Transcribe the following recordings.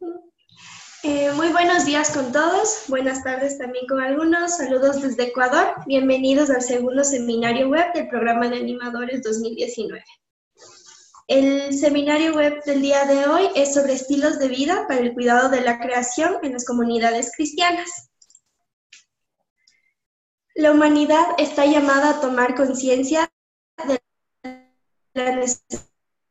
Muy buenos días con todos, buenas tardes también con algunos, saludos desde Ecuador, bienvenidos al segundo seminario web del programa de animadores 2019. El seminario web del día de hoy es sobre estilos de vida para el cuidado de la creación en las comunidades cristianas. La humanidad está llamada a tomar conciencia de la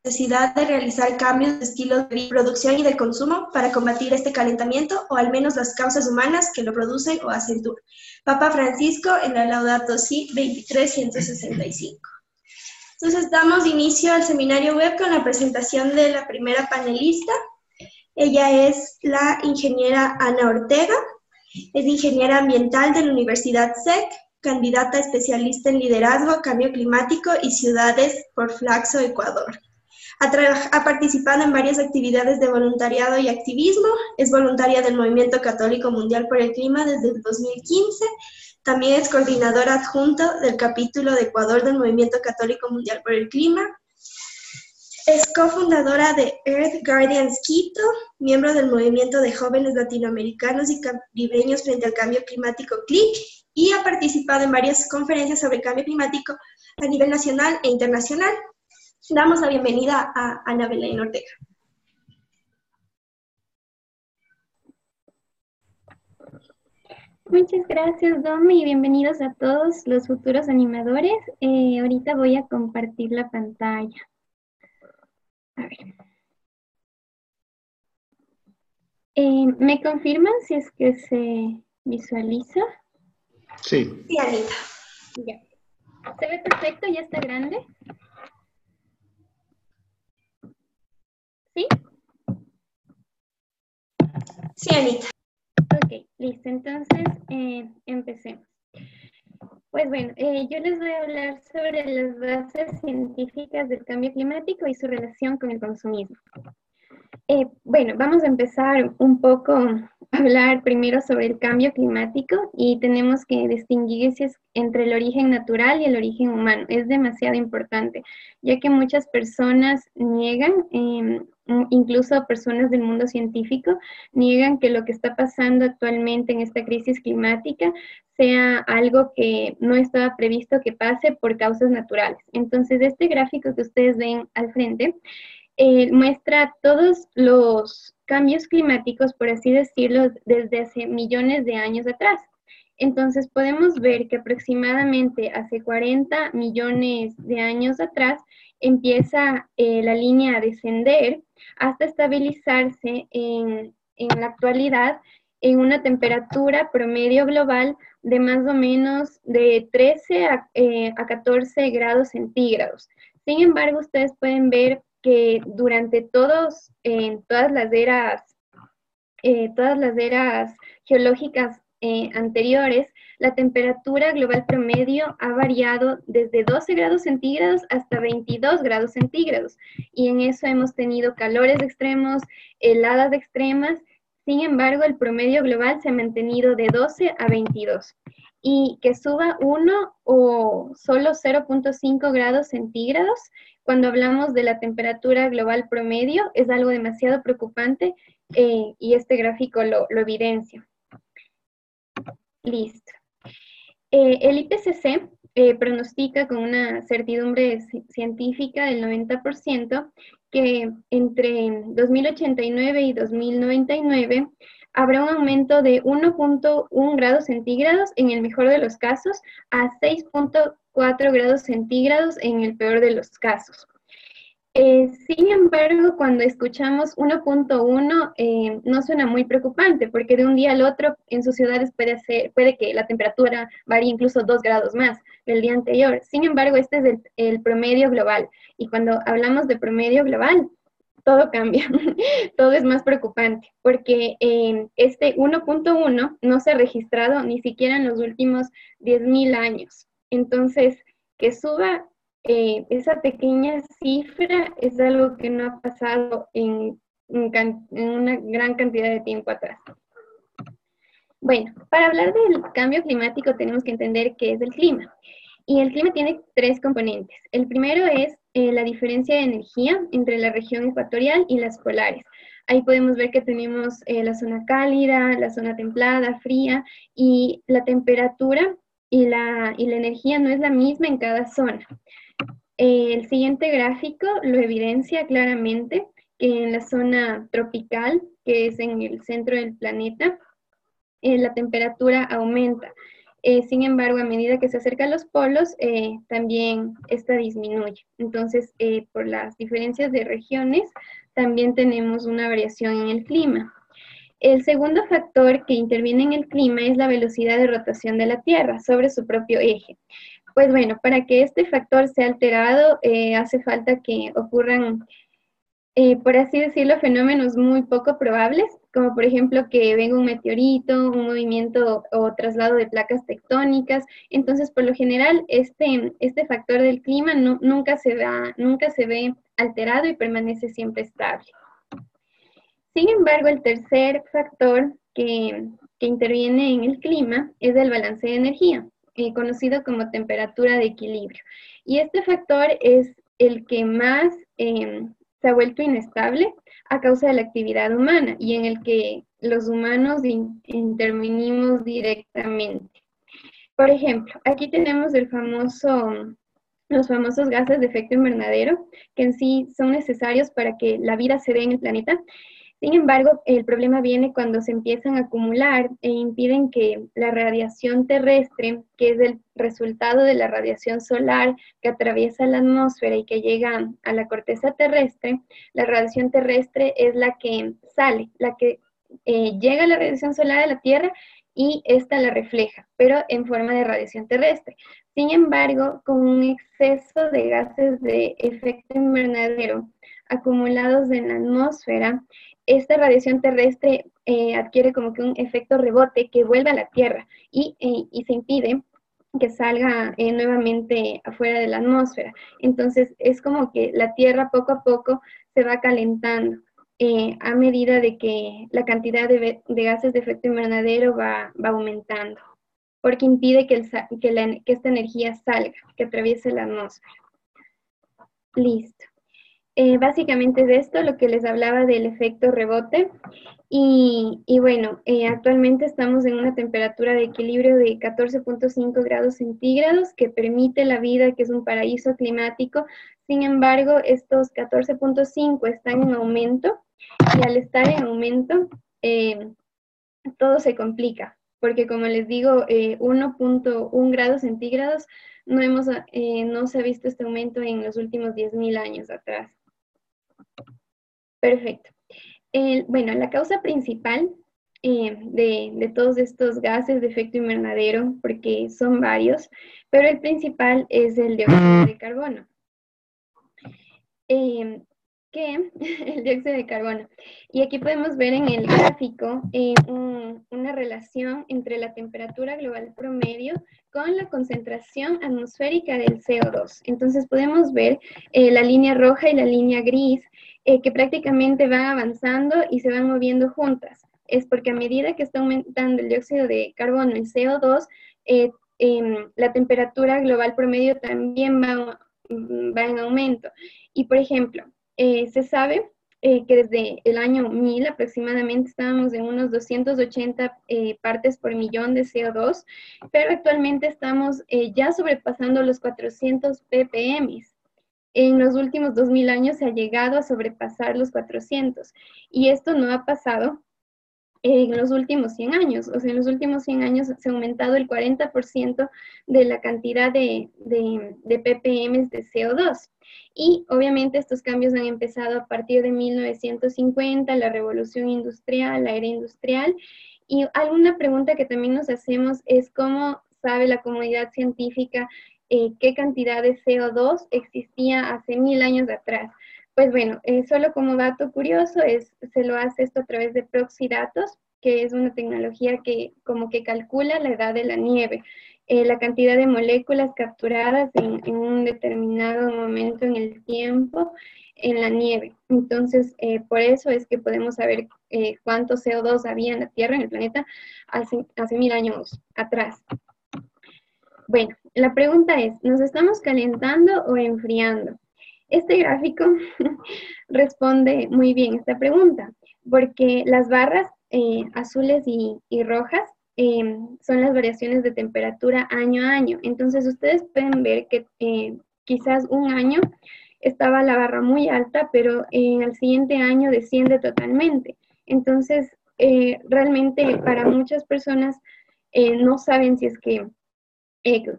necesidad de realizar cambios de estilo de producción y de consumo para combatir este calentamiento o al menos las causas humanas que lo producen o acentúan. Papa Francisco en la Laudato Si 2365. Entonces damos inicio al seminario web con la presentación de la primera panelista. Ella es la ingeniera Ana Ortega, es ingeniera ambiental de la Universidad SEC, candidata a especialista en liderazgo, cambio climático y ciudades por Flaxo, Ecuador. Ha participado en varias actividades de voluntariado y activismo, es voluntaria del Movimiento Católico Mundial por el Clima desde el 2015, también es coordinadora adjunta del capítulo de Ecuador del Movimiento Católico Mundial por el Clima, es cofundadora de Earth Guardians Quito, miembro del Movimiento de Jóvenes Latinoamericanos y Caribeños frente al Cambio Climático CLIC, y ha participado en varias conferencias sobre cambio climático a nivel nacional e internacional. Damos la bienvenida a Ana Belén Ortega. Muchas gracias, Domi, y bienvenidos a todos los futuros animadores. Ahorita voy a compartir la pantalla. A ver. ¿Me confirman si es que se visualiza? Sí. Sí, Anita. Ya. ¿Se ve perfecto? ¿Ya está grande? ¿Sí? Sí, Anita. Ok, listo. Entonces, empecemos. Pues bueno, yo les voy a hablar sobre las bases científicas del cambio climático y su relación con el consumismo. Bueno, vamos a empezar un poco a hablar primero sobre el cambio climático y tenemos que distinguir si es entre el origen natural y el origen humano. Es demasiado importante, ya que muchas personas niegan, incluso personas del mundo científico, niegan que lo que está pasando actualmente en esta crisis climática sea algo que no estaba previsto que pase por causas naturales. Entonces, este gráfico que ustedes ven al frente muestra todos los cambios climáticos, por así decirlo, desde hace millones de años atrás. Entonces podemos ver que aproximadamente hace 40 millones de años atrás empieza la línea a descender hasta estabilizarse en la actualidad en una temperatura promedio global de más o menos de 13 a 14 grados centígrados. Sin embargo, ustedes pueden ver que durante todas las eras geológicas anteriores, la temperatura global promedio ha variado desde 12 grados centígrados hasta 22 grados centígrados. Y en eso hemos tenido calores extremos, heladas extremas. Sin embargo, el promedio global se ha mantenido de 12 a 22. Y que suba 1 o solo 0.5 grados centígrados cuando hablamos de la temperatura global promedio es algo demasiado preocupante y este gráfico lo evidencia. Listo. El IPCC pronostica con una certidumbre científica del 90% que entre 2089 y 2099 habrá un aumento de 1.1 grados centígrados en el mejor de los casos a 6.4 grados centígrados en el peor de los casos. Sin embargo, cuando escuchamos 1.1 no suena muy preocupante porque de un día al otro en sus ciudades puede que la temperatura varíe incluso 2 grados más del día anterior. Sin embargo, este es el promedio global y cuando hablamos de promedio global, todo cambia, todo es más preocupante porque este 1.1 no se ha registrado ni siquiera en los últimos 10.000 años. Entonces, que suba esa pequeña cifra es algo que no ha pasado en una gran cantidad de tiempo atrás. Bueno, para hablar del cambio climático tenemos que entender qué es el clima. Y el clima tiene 3 componentes. El primero es la diferencia de energía entre la región ecuatorial y las polares. Ahí podemos ver que tenemos la zona cálida, la zona templada, fría, y la temperatura y la energía no es la misma en cada zona. El siguiente gráfico lo evidencia claramente que en la zona tropical, que es en el centro del planeta, la temperatura aumenta. Sin embargo, a medida que se acerca a los polos, también esta disminuye. Entonces, por las diferencias de regiones, también tenemos una variación en el clima. El segundo factor que interviene en el clima es la velocidad de rotación de la Tierra sobre su propio eje. Pues bueno, para que este factor sea alterado, hace falta que ocurran, por así decirlo, fenómenos muy poco probables, como por ejemplo que venga un meteorito, un movimiento o traslado de placas tectónicas. Entonces, por lo general, este factor del clima nunca se ve alterado y permanece siempre estable. Sin embargo, el tercer factor que interviene en el clima es el balance de energía, conocido como temperatura de equilibrio. Y este factor es el que más se ha vuelto inestable a causa de la actividad humana y en el que los humanos intervenimos directamente. Por ejemplo, aquí tenemos los famosos gases de efecto invernadero, que en sí son necesarios para que la vida se dé en el planeta. Sin embargo, el problema viene cuando se empiezan a acumular e impiden que la radiación terrestre, que es el resultado de la radiación solar que atraviesa la atmósfera y que llega a la corteza terrestre, la radiación terrestre es la que sale, la que llega a la radiación solar a la Tierra y esta la refleja, pero en forma de radiación terrestre. Sin embargo, con un exceso de gases de efecto invernadero acumulados en la atmósfera, esta radiación terrestre adquiere como que un efecto rebote que vuelve a la Tierra y se impide que salga nuevamente afuera de la atmósfera. Entonces es como que la Tierra poco a poco se va calentando a medida de que la cantidad de gases de efecto invernadero va aumentando, porque impide que esta energía salga, que atraviese la atmósfera. Listo. Básicamente es esto lo que les hablaba del efecto rebote. Y bueno, actualmente estamos en una temperatura de equilibrio de 14.5 grados centígrados que permite la vida, que es un paraíso climático. Sin embargo, estos 14.5 están en aumento y al estar en aumento, todo se complica, porque como les digo, 1.1 grados centígrados no se ha visto este aumento en los últimos 10.000 años atrás. Perfecto. Bueno, la causa principal de todos estos gases de efecto invernadero, porque son varios, pero el principal es el dióxido de carbono. El dióxido de carbono. Y aquí podemos ver en el gráfico una relación entre la temperatura global promedio con la concentración atmosférica del CO2. Entonces podemos ver la línea roja y la línea gris que prácticamente van avanzando y se van moviendo juntas. Es porque a medida que está aumentando el dióxido de carbono, el CO2, la temperatura global promedio también va en aumento. Y por ejemplo, se sabe que desde el año 1000 aproximadamente estábamos en unos 280 partes por millón de CO2, pero actualmente estamos ya sobrepasando los 400 ppm. En los últimos 2000 años se ha llegado a sobrepasar los 400 y esto no ha pasado en los últimos 100 años. O sea, en los últimos 100 años se ha aumentado el 40% de la cantidad de ppm de CO2. Y obviamente estos cambios han empezado a partir de 1950, la revolución industrial, la era industrial. Y alguna pregunta que también nos hacemos es cómo sabe la comunidad científica qué cantidad de CO2 existía hace 1000 años atrás. Pues bueno, solo como dato curioso, se lo hace esto a través de proxy datos, que es una tecnología que como que calcula la edad de la nieve, la cantidad de moléculas capturadas en un determinado momento en el tiempo en la nieve. Entonces, por eso es que podemos saber cuánto CO2 había en la Tierra, en el planeta, hace 1000 años atrás. Bueno, la pregunta es, ¿nos estamos calentando o enfriando? Este gráfico responde muy bien esta pregunta. porque las barras azules y rojas son las variaciones de temperatura año a año. Entonces ustedes pueden ver que quizás un año estaba la barra muy alta, pero al siguiente año desciende totalmente. Entonces, realmente para muchas personas no saben si es que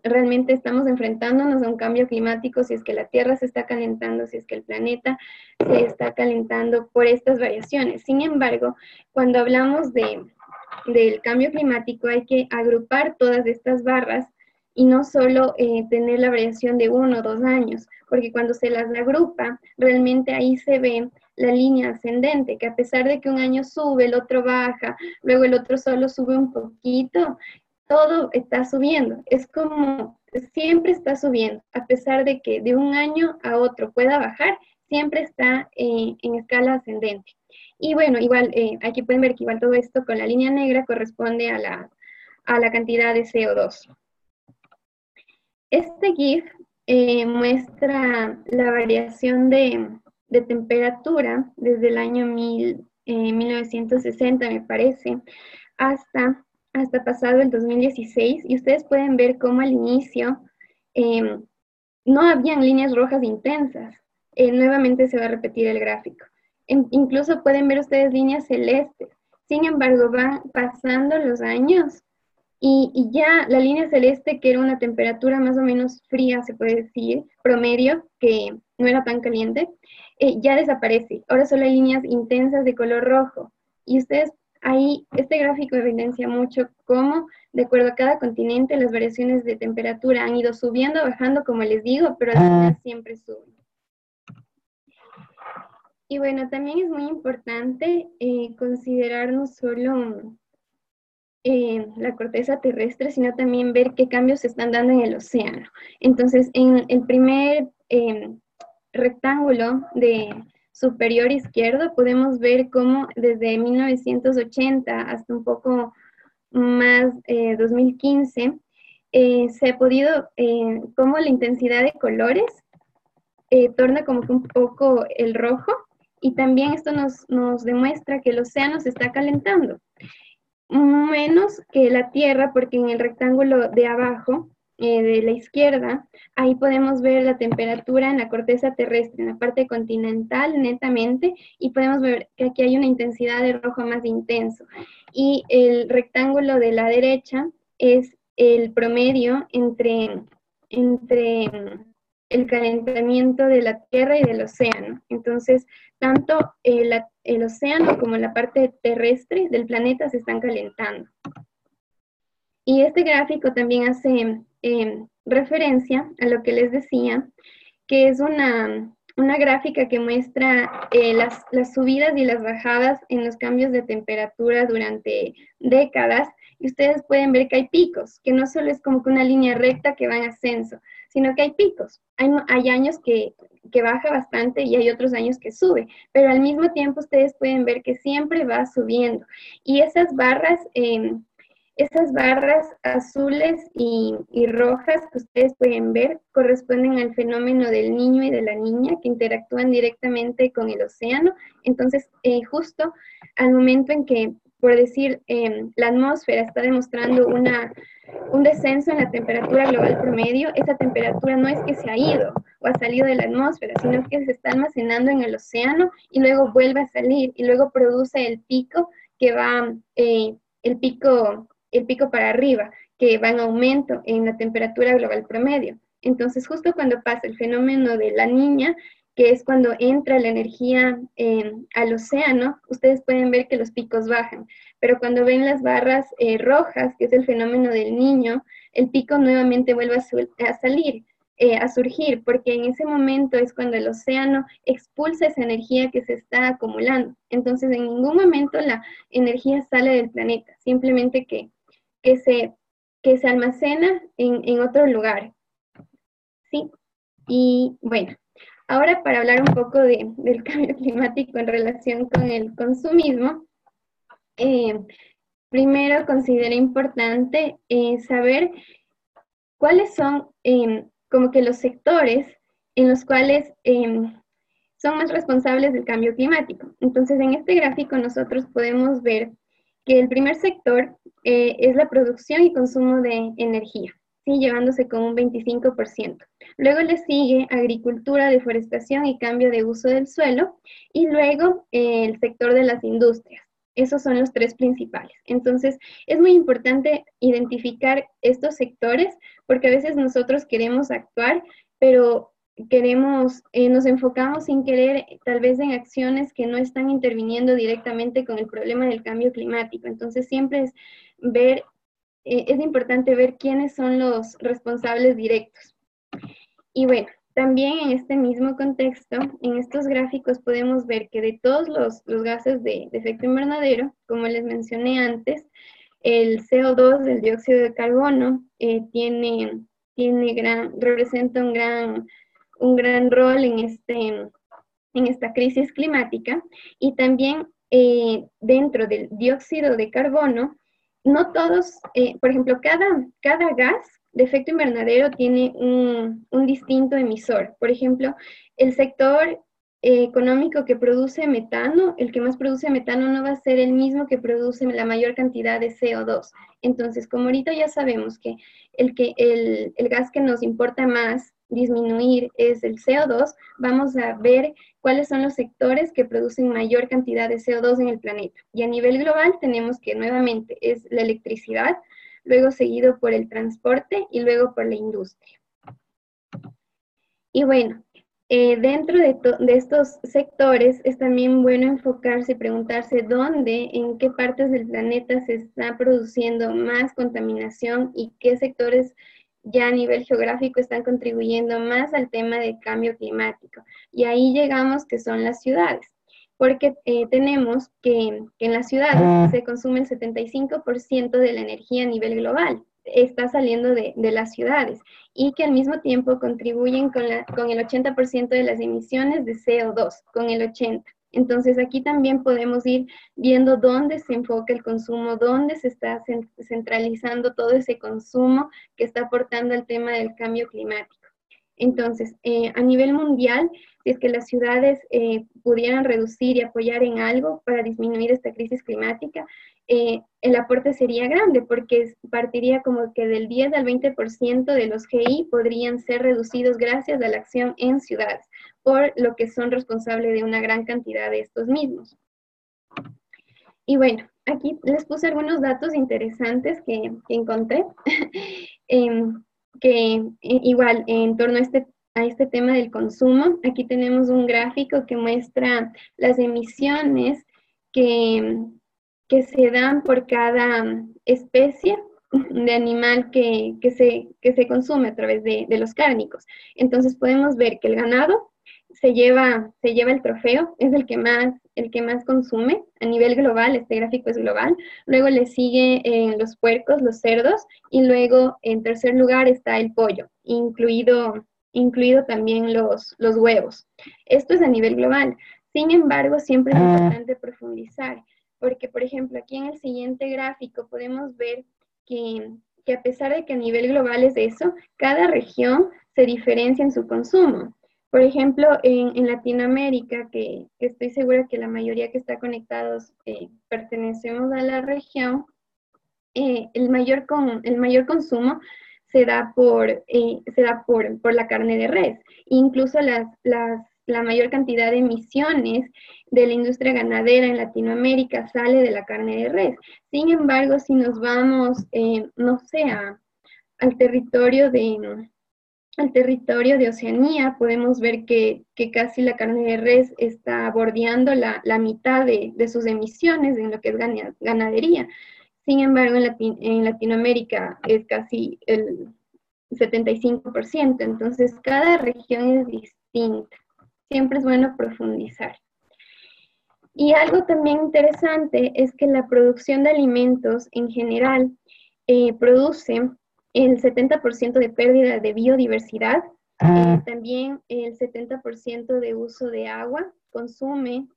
realmente estamos enfrentándonos a un cambio climático, si es que la Tierra se está calentando, si es que el planeta se está calentando por estas variaciones. Sin embargo, cuando hablamos del cambio climático hay que agrupar todas estas barras y no solo tener la variación de 1 o 2 años, porque cuando se las agrupa, realmente ahí se ve la línea ascendente, que a pesar de que un año sube, el otro baja, luego el otro solo sube un poquito, todo está subiendo. Es como, siempre está subiendo, a pesar de que de un año a otro pueda bajar, siempre está en escala ascendente. Y bueno, igual, aquí pueden ver que igual todo esto con la línea negra corresponde a la cantidad de CO2. Este GIF muestra la variación de temperatura desde el año 1960, me parece, hasta pasado el 2016, y ustedes pueden ver cómo al inicio no habían líneas rojas intensas. Nuevamente se va a repetir el gráfico. Incluso pueden ver ustedes líneas celestes. Sin embargo, van pasando los años y ya la línea celeste, que era una temperatura más o menos fría, se puede decir, promedio, que no era tan caliente, ya desaparece. Ahora solo hay líneas intensas de color rojo. Y ustedes ahí, este gráfico evidencia mucho cómo, de acuerdo a cada continente, las variaciones de temperatura han ido subiendo, bajando, como les digo, pero al final siempre suben. Y bueno, también es muy importante considerar no solo la corteza terrestre, sino también ver qué cambios se están dando en el océano. Entonces, en el primer rectángulo de superior izquierdo podemos ver cómo desde 1980 hasta un poco más 2015 se ha podido, cómo la intensidad de colores torna como que un poco el rojo, y también esto nos demuestra que el océano se está calentando menos que la Tierra, porque en el rectángulo de abajo, de la izquierda, ahí podemos ver la temperatura en la corteza terrestre, en la parte continental netamente, y podemos ver que aquí hay una intensidad de rojo más intenso. Y el rectángulo de la derecha es el promedio entre el calentamiento de la Tierra y del océano. Entonces, tanto el océano como la parte terrestre del planeta se están calentando. Y este gráfico también hace referencia a lo que les decía, que es una gráfica que muestra las subidas y las bajadas en los cambios de temperatura durante décadas, y ustedes pueden ver que hay picos, que no solo es como que una línea recta que va en ascenso, sino que hay picos. Hay años que baja bastante y hay otros años que sube, pero al mismo tiempo ustedes pueden ver que siempre va subiendo. Y esas barras azules y rojas que ustedes pueden ver corresponden al fenómeno del niño y de la niña, que interactúan directamente con el océano. Entonces, justo al momento en que, por decir, la atmósfera está demostrando un descenso en la temperatura global promedio, esa temperatura no es que se ha ido o ha salido de la atmósfera, sino que se está almacenando en el océano y luego vuelve a salir y luego produce el pico que va, el pico para arriba, que va en aumento en la temperatura global promedio. Entonces, justo cuando pasa el fenómeno de la niña, que es cuando entra la energía al océano, ustedes pueden ver que los picos bajan. Pero cuando ven las barras rojas, que es el fenómeno del niño, el pico nuevamente vuelve a salir, a surgir, porque en ese momento es cuando el océano expulsa esa energía que se está acumulando. Entonces, en ningún momento la energía sale del planeta, simplemente que se almacena en otro lugar. ¿Sí? Y bueno, ahora para hablar un poco del cambio climático en relación con el consumismo, primero considero importante saber cuáles son como que los sectores en los cuales son más responsables del cambio climático. Entonces, en este gráfico nosotros podemos ver que el primer sector es la producción y consumo de energía, ¿sí? Llevándose con un 25%. Luego le sigue agricultura, deforestación y cambio de uso del suelo, y luego el sector de las industrias. Esos son los tres principales. Entonces, es muy importante identificar estos sectores porque a veces nosotros queremos actuar, pero nos enfocamos sin querer tal vez en acciones que no están interviniendo directamente con el problema del cambio climático. Entonces, siempre es importante ver quiénes son los responsables directos. Y bueno, también en este mismo contexto, en estos gráficos podemos ver que de todos los gases de efecto invernadero, como les mencioné antes, el CO2, el dióxido de carbono, representa un gran rol en esta crisis climática, y también dentro del dióxido de carbono, no todos, por ejemplo, cada gas de efecto invernadero tiene un distinto emisor. Por ejemplo, el sector económico que produce metano, el que más produce metano no va a ser el mismo que produce la mayor cantidad de CO2. Entonces, como ahorita ya sabemos que el gas que nos importa más disminuir es el CO2, vamos a ver cuáles son los sectores que producen mayor cantidad de CO2 en el planeta. Y a nivel global tenemos que nuevamente es la electricidad, luego seguido por el transporte y luego por la industria. Y bueno, dentro de estos sectores es también bueno enfocarse y preguntarse en qué partes del planeta se está produciendo más contaminación y qué sectores ya a nivel geográfico están contribuyendo más al tema del cambio climático. Y ahí llegamos que son las ciudades, porque tenemos que en las ciudades se consume el 75% de la energía a nivel global, está saliendo de las ciudades, y que al mismo tiempo contribuyen con el 80% de las emisiones de CO2, con el 80%. Entonces aquí también podemos ir viendo dónde se enfoca el consumo, dónde se está centralizando todo ese consumo que está aportando al tema del cambio climático. Entonces, a nivel mundial, si es que las ciudades pudieran reducir y apoyar en algo para disminuir esta crisis climática, el aporte sería grande porque partiría como que del 10 al 20% de los GI podrían ser reducidos gracias a la acción en ciudades, por lo que son responsables de una gran cantidad de estos mismos. Y bueno, aquí les puse algunos datos interesantes que encontré. Que igual en torno a este tema del consumo, aquí tenemos un gráfico que muestra las emisiones que se dan por cada especie de animal que se consume a través de los cárnicos. Entonces podemos ver que el ganado se lleva el trofeo, es el que más consume a nivel global. Este gráfico es global. Luego le sigue los puercos, los cerdos, y luego en tercer lugar está el pollo, incluido también los huevos. Esto es a nivel global. Sin embargo, siempre es importante profundizar, porque, por ejemplo, aquí en el siguiente gráfico podemos ver que a pesar de que a nivel global es eso, cada región se diferencia en su consumo. Por ejemplo, en Latinoamérica, que estoy segura que la mayoría que está conectados pertenecemos a la región, el mayor consumo se da por la carne de res. Incluso la mayor cantidad de emisiones de la industria ganadera en Latinoamérica sale de la carne de res. Sin embargo, si nos vamos, no sé, al territorio de Oceanía, podemos ver que casi la carne de res está bordeando la mitad de sus emisiones en lo que es ganadería. Sin embargo, en Latinoamérica es casi el 75%, entonces cada región es distinta. Siempre es bueno profundizar. Y algo también interesante es que la producción de alimentos en general produce el 70% de pérdida de biodiversidad, también el 70% de uso de agua, consume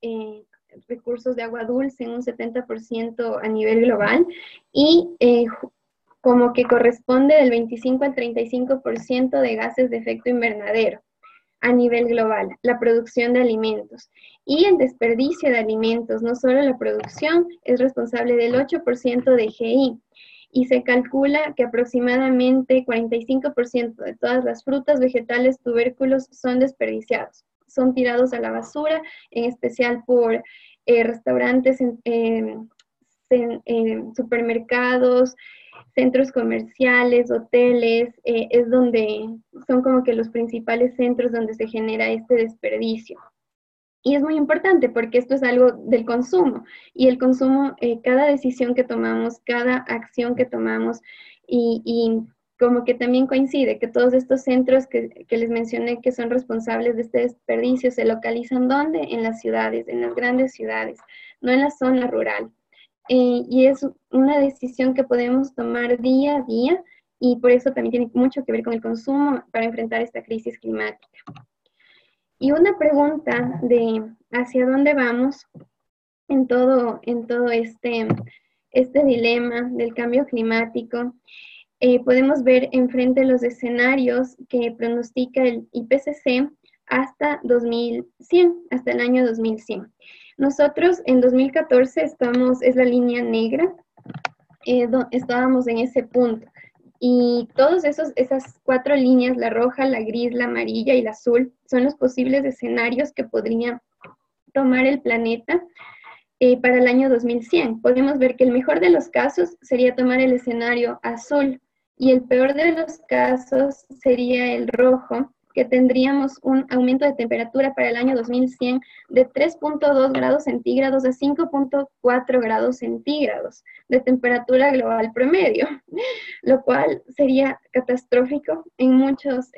recursos de agua dulce en un 70% a nivel global, y como que corresponde del 25 al 35% de gases de efecto invernadero. a nivel global, la producción de alimentos. Y el desperdicio de alimentos, no solo la producción, es responsable del 8% de GI. Y se calcula que aproximadamente 45% de todas las frutas, vegetales, tubérculos son desperdiciados, son tirados a la basura, en especial por restaurantes, supermercados, centros comerciales, hoteles, es donde son como que los principales centros donde se genera este desperdicio. Y es muy importante porque esto es algo del consumo y el consumo, cada decisión que tomamos, cada acción que tomamos y como que también coincide que todos estos centros que les mencioné que son responsables de este desperdicio se localizan ¿dónde? En las ciudades, en las grandes ciudades, no en la zona rural. Y es una decisión que podemos tomar día a día y por eso también tiene mucho que ver con el consumo para enfrentar esta crisis climática. Y una pregunta de hacia dónde vamos en todo este dilema del cambio climático. Podemos ver enfrente los escenarios que pronostica el IPCC hasta 2100, hasta el año 2100. Nosotros en 2014 es la línea negra, estábamos en ese punto. Y todas esas 4 líneas, la roja, la gris, la amarilla y la azul, son los posibles escenarios que podría tomar el planeta para el año 2100. Podemos ver que el mejor de los casos sería tomar el escenario azul y el peor de los casos sería el rojo, que tendríamos un aumento de temperatura para el año 2100 de 3.2 grados centígrados a 5.4 grados centígrados de temperatura global promedio, lo cual sería catastrófico en muchos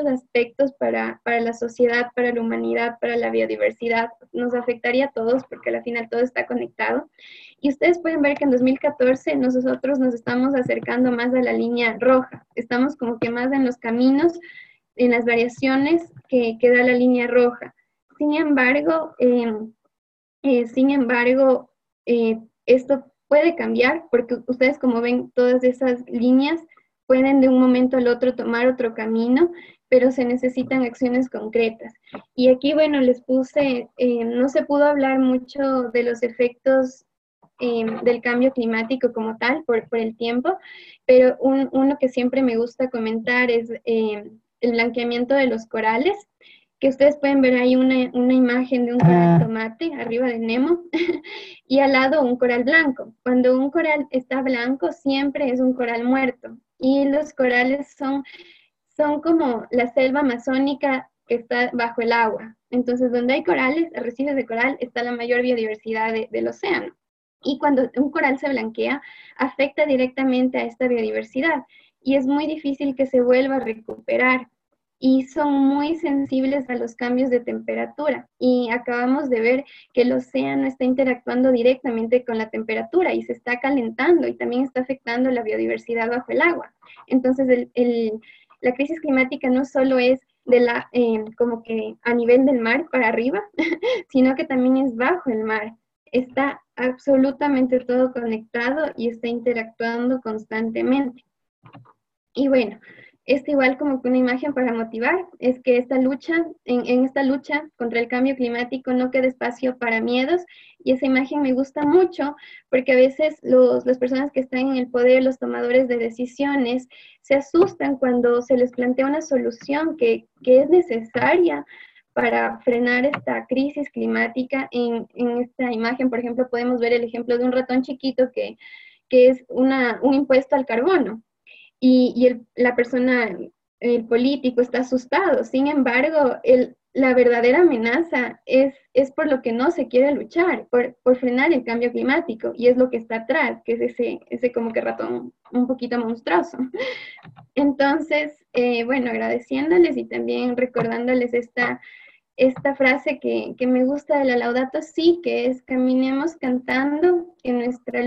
aspectos para la sociedad, para la humanidad, para la biodiversidad. Nos afectaría a todos porque al final todo está conectado. Y ustedes pueden ver que en 2014 nosotros nos estamos acercando más a la línea roja. Estamos como que más en los caminos, en las variaciones que da la línea roja. Sin embargo, esto puede cambiar porque ustedes como ven todas esas líneas pueden de un momento al otro tomar otro camino, pero se necesitan acciones concretas. Y aquí, bueno, les puse, no se pudo hablar mucho de los efectos del cambio climático como tal por el tiempo, pero uno que siempre me gusta comentar es el blanqueamiento de los corales, que ustedes pueden ver ahí una imagen de un coral tomate arriba de Nemo y al lado un coral blanco. Cuando un coral está blanco siempre es un coral muerto y los corales son como la selva amazónica que está bajo el agua. Entonces, donde hay corales, arrecifes de coral, está la mayor biodiversidad del océano. Y cuando un coral se blanquea, afecta directamente a esta biodiversidad y es muy difícil que se vuelva a recuperar y son muy sensibles a los cambios de temperatura. Y acabamos de ver que el océano está interactuando directamente con la temperatura y se está calentando y también está afectando la biodiversidad bajo el agua. Entonces, la crisis climática no solo es como que a nivel del mar para arriba, sino que también es bajo el mar. Está absolutamente todo conectado y está interactuando constantemente. Y bueno, esto igual como que una imagen para motivar, es que esta lucha, en esta lucha contra el cambio climático no queda espacio para miedos, y esa imagen me gusta mucho porque a veces las personas que están en el poder, los tomadores de decisiones, se asustan cuando se les plantea una solución que es necesaria para frenar esta crisis climática. En esta imagen, por ejemplo, podemos ver el ejemplo de un ratón chiquito que es un impuesto al carbono. La persona, el político está asustado. Sin embargo, la verdadera amenaza es por lo que no se quiere luchar, por frenar el cambio climático, y es lo que está atrás, que es ese como que ratón un poquito monstruoso. Entonces, bueno, agradeciéndoles y también recordándoles esta frase que me gusta de la Laudato Si, que es: caminemos cantando, que nuestras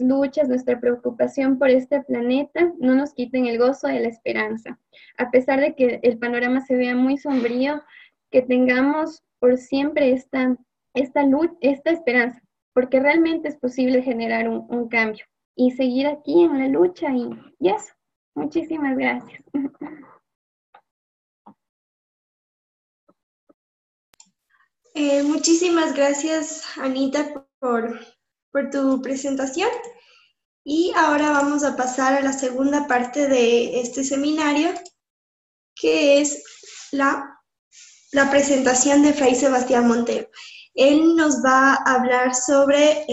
luchas, nuestra preocupación por este planeta no nos quiten el gozo de la esperanza. A pesar de que el panorama se vea muy sombrío, que tengamos por siempre esta esperanza, porque realmente es posible generar un cambio y seguir aquí en la lucha y eso. Muchísimas gracias. Muchísimas gracias, Anita, por tu presentación. Y ahora vamos a pasar a la segunda parte de este seminario, que es la presentación de Fray Sebastián Montero. Él nos va a hablar sobre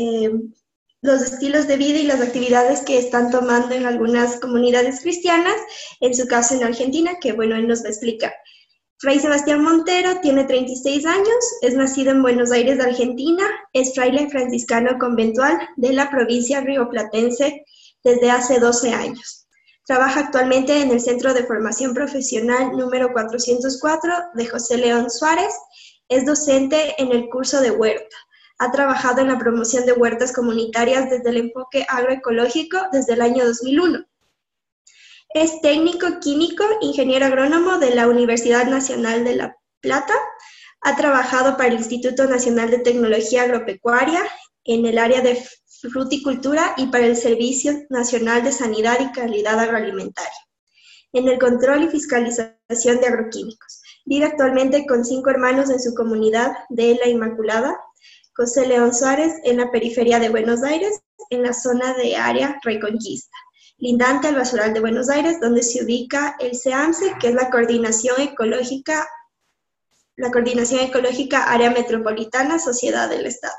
los estilos de vida y las actividades que están tomando en algunas comunidades cristianas, en su caso en Argentina, que bueno, él nos va a explicar. Fray Sebastián Montero tiene 36 años, es nacido en Buenos Aires, Argentina, es fraile franciscano conventual de la provincia rioplatense desde hace 12 años. Trabaja actualmente en el Centro de Formación Profesional número 404 de José León Suárez, es docente en el curso de huerta. Ha trabajado en la promoción de huertas comunitarias desde el enfoque agroecológico desde el año 2001. Es técnico químico, ingeniero agrónomo de la Universidad Nacional de La Plata. Ha trabajado para el Instituto Nacional de Tecnología Agropecuaria en el área de fruticultura y para el Servicio Nacional de Sanidad y Calidad Agroalimentaria, en el control y fiscalización de agroquímicos. Vive actualmente con 5 hermanos en su comunidad de La Inmaculada, José León Suárez, en la periferia de Buenos Aires, en la zona de área Reconquista, lindante al Basural de Buenos Aires, donde se ubica el CEAMSE, que es la Coordinación Ecológica Área Metropolitana, Sociedad del Estado.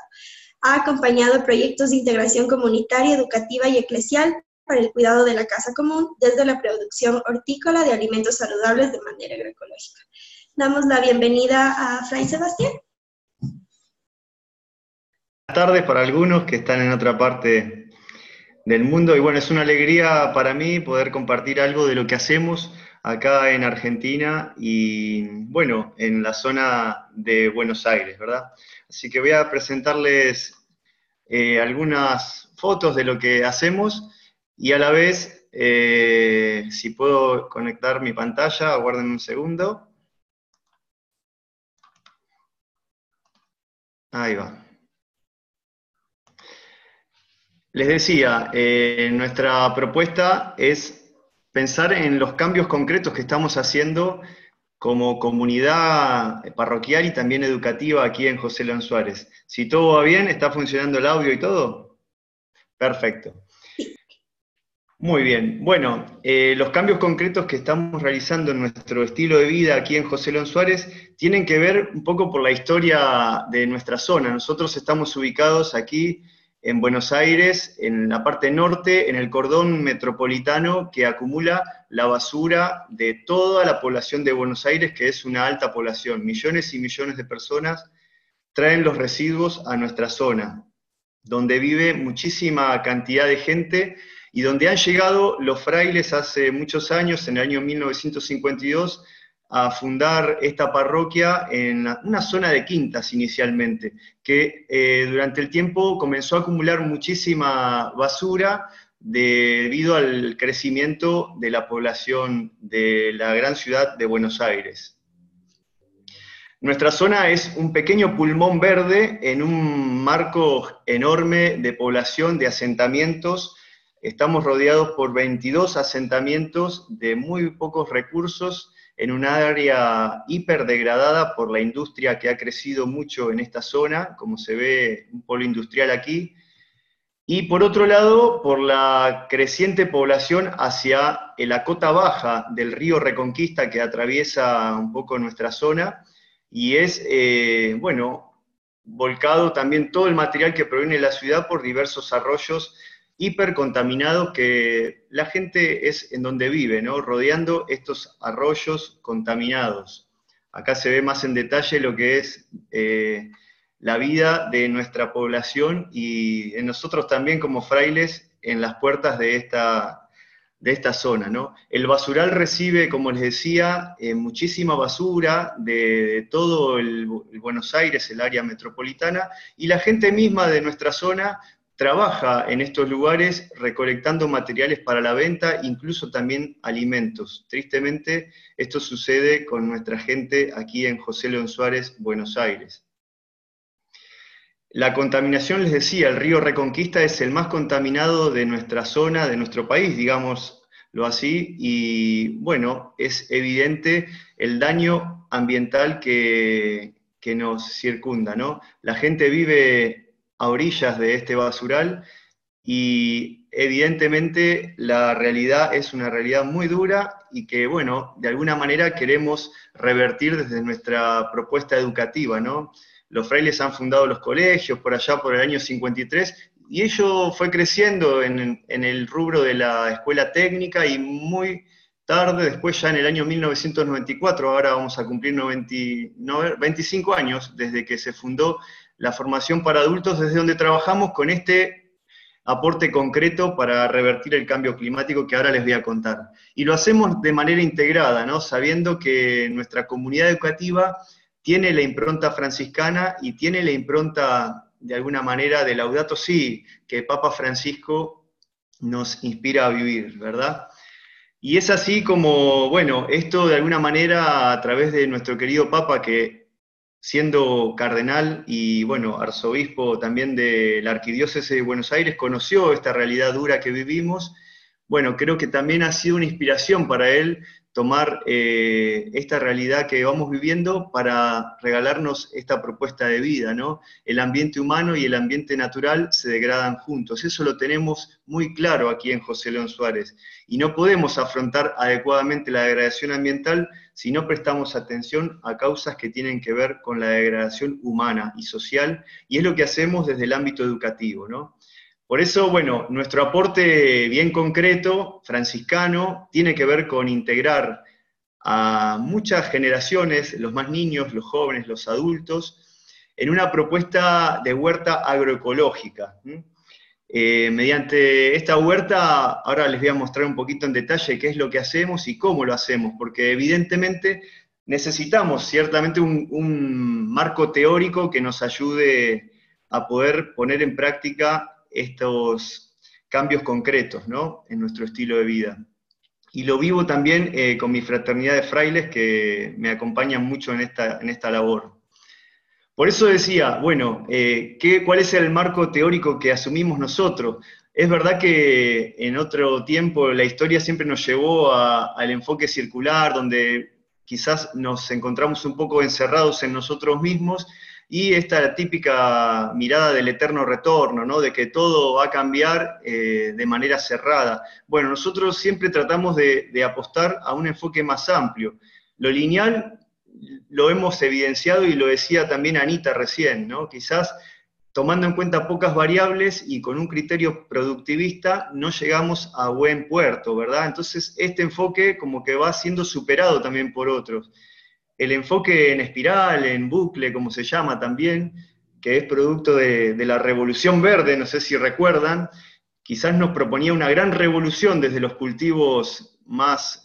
Ha acompañado proyectos de integración comunitaria, educativa y eclesial para el cuidado de la casa común, desde la producción hortícola de alimentos saludables de manera agroecológica. Damos la bienvenida a Fray Sebastián. Buenas tardes para algunos que están en otra parte del mundo, y bueno, es una alegría para mí poder compartir algo de lo que hacemos acá en Argentina y bueno, en la zona de Buenos Aires, ¿verdad? Así que voy a presentarles algunas fotos de lo que hacemos y a la vez, si puedo conectar mi pantalla, aguárdenme un segundo. Ahí va. Les decía, nuestra propuesta es pensar en los cambios concretos que estamos haciendo como comunidad parroquial y también educativa aquí en José León Suárez. Si todo va bien, ¿está funcionando el audio y todo? Perfecto. Muy bien. Bueno, los cambios concretos que estamos realizando en nuestro estilo de vida aquí en José León Suárez tienen que ver un poco por la historia de nuestra zona. Nosotros estamos ubicados aquí en Buenos Aires, en la parte norte, en el cordón metropolitano que acumula la basura de toda la población de Buenos Aires, que es una alta población. Millones y millones de personas traen los residuos a nuestra zona, donde vive muchísima cantidad de gente y donde han llegado los frailes hace muchos años, en el año 1952, a fundar esta parroquia en una zona de quintas inicialmente, que durante el tiempo comenzó a acumular muchísima basura debido al crecimiento de la población de la gran ciudad de Buenos Aires. Nuestra zona es un pequeño pulmón verde en un marco enorme de población, de asentamientos. Estamos rodeados por 22 asentamientos de muy pocos recursos, en un área hiperdegradada por la industria que ha crecido mucho en esta zona, como se ve un polo industrial aquí, y por otro lado, por la creciente población hacia la cota baja del río Reconquista que atraviesa un poco nuestra zona, y es, bueno, volcado también todo el material que proviene de la ciudad por diversos arroyos hipercontaminados que la gente es en donde vive, ¿no? Rodeando estos arroyos contaminados. Acá se ve más en detalle lo que es la vida de nuestra población y en nosotros también como frailes en las puertas de esta zona, ¿no? El basural recibe, como les decía, muchísima basura de todo el Buenos Aires, el área metropolitana, y la gente misma de nuestra zona trabaja en estos lugares recolectando materiales para la venta, incluso también alimentos. Tristemente, esto sucede con nuestra gente aquí en José León Suárez, Buenos Aires. La contaminación, les decía, el río Reconquista es el más contaminado de nuestra zona, de nuestro país, digámoslo así, y bueno, es evidente el daño ambiental que que nos circunda, ¿no? La gente vive a orillas de este basural y evidentemente la realidad es una realidad muy dura y que, bueno, de alguna manera queremos revertir desde nuestra propuesta educativa, ¿no? Los frailes han fundado los colegios por allá por el año 53 y ello fue creciendo en el rubro de la escuela técnica y muy tarde, después ya en el año 1994, ahora vamos a cumplir 25 años desde que se fundó la formación para adultos, desde donde trabajamos con este aporte concreto para revertir el cambio climático que ahora les voy a contar. Y lo hacemos de manera integrada, ¿no? Sabiendo que nuestra comunidad educativa tiene la impronta franciscana y tiene la impronta, de alguna manera, de Laudato Si, que Papa Francisco nos inspira a vivir, ¿verdad? Y es así como, bueno, esto de alguna manera a través de nuestro querido Papa, que siendo cardenal y, bueno, arzobispo también de la Arquidiócesis de Buenos Aires, conoció esta realidad dura que vivimos. Bueno, creo que también ha sido una inspiración para él tomar esta realidad que vamos viviendo para regalarnos esta propuesta de vida, ¿no? El ambiente humano y el ambiente natural se degradan juntos. Eso lo tenemos muy claro aquí en José León Suárez. Y no podemos afrontar adecuadamente la degradación ambiental si no prestamos atención a causas que tienen que ver con la degradación humana y social, y es lo que hacemos desde el ámbito educativo, ¿no? Por eso, bueno, nuestro aporte bien concreto, franciscano, tiene que ver con integrar a muchas generaciones, los más niños, los jóvenes, los adultos, en una propuesta de huerta agroecológica. Mediante esta huerta, ahora les voy a mostrar un poquito en detalle qué es lo que hacemos y cómo lo hacemos, porque evidentemente necesitamos ciertamente un marco teórico que nos ayude a poder poner en práctica estos cambios concretos, ¿no?, en nuestro estilo de vida. Y lo vivo también con mi fraternidad de frailes que me acompañan mucho en esta labor. Por eso decía, bueno, ¿cuál es el marco teórico que asumimos nosotros? Es verdad que en otro tiempo la historia siempre nos llevó al enfoque circular, donde quizás nos encontramos un poco encerrados en nosotros mismos, y esta típica mirada del eterno retorno, ¿no?, de que todo va a cambiar de manera cerrada. Bueno, nosotros siempre tratamos de apostar a un enfoque más amplio. Lo lineal lo hemos evidenciado y lo decía también Anita recién, ¿no? Quizás tomando en cuenta pocas variables y con un criterio productivista no llegamos a buen puerto, ¿verdad? Entonces este enfoque como que va siendo superado también por otros. El enfoque en espiral, en bucle, como se llama también, que es producto de la Revolución Verde, no sé si recuerdan, quizás nos proponía una gran revolución desde los cultivos más